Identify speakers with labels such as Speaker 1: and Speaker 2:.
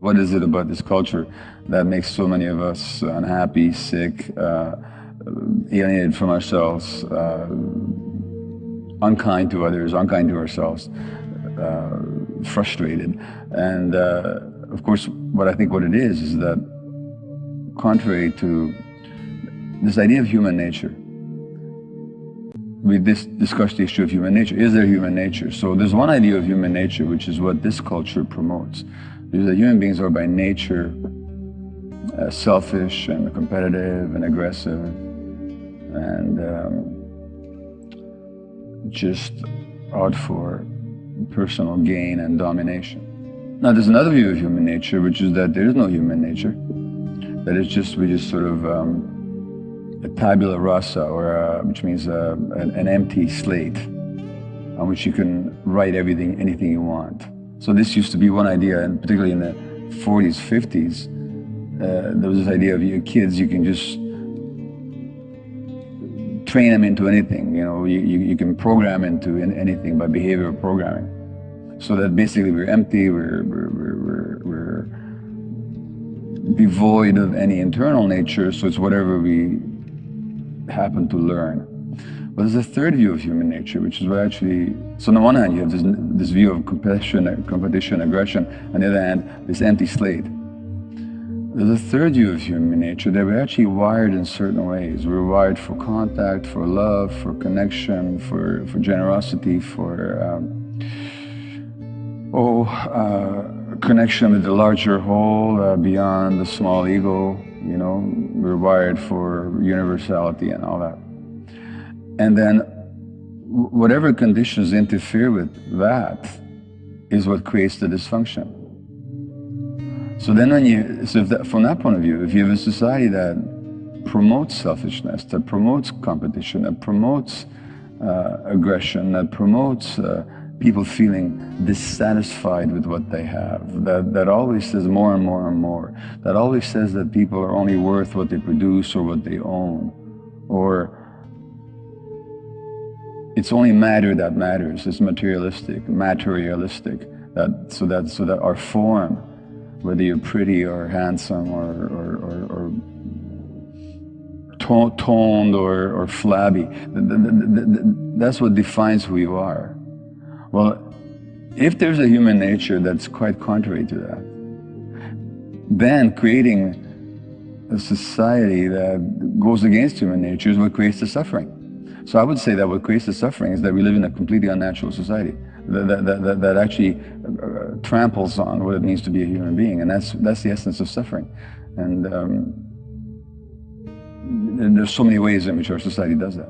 Speaker 1: What is it about this culture that makes so many of us unhappy, sick, alienated from ourselves, unkind to others, unkind to ourselves, frustrated? And of course, what it is that contrary to this idea of human nature, we discussed the issue of human nature. Is there human nature? So there's one idea of human nature, which is what this culture promotes. Is that human beings are by nature selfish and competitive and aggressive and just out for personal gain and domination. Now there's another view of human nature, which is that there is no human nature. That it's just, we just sort of a tabula rasa, or which means an empty slate on which you can write anything you want. So this used to be one idea, and particularly in the 40s, 50s, there was this idea of your kids, you can just train them into anything. You know, you can program into anything by behavioral programming. So that basically we're empty, we're devoid of any internal nature, so it's whatever we happen to learn. But there's a third view of human nature, which is what actually, so on the one hand you have this view of competition, aggression, on the other hand, this empty slate. There's a third view of human nature that we're actually wired in certain ways. We're wired for contact, for love, for connection, for generosity, for connection with the larger whole, beyond the small ego. You know, we're wired for universality and all that. And then whatever conditions interfere with that is what creates the dysfunction. So then from that point of view, if you have a society that promotes selfishness, that promotes competition, that promotes aggression, that promotes people feeling dissatisfied with what they have, that always says more and more and more, that always says that people are only worth what they produce or what they own, or it's only matter that matters, it's materialistic, so that our form, whether you're pretty or handsome or toned or flabby, that's what defines who you are. Well, if there's a human nature that's quite contrary to that, then creating a society that goes against human nature is what creates the suffering. So I would say that what creates the suffering is that we live in a completely unnatural society that actually tramples on what it means to be a human being, and that's the essence of suffering. And there's so many ways in which our society does that.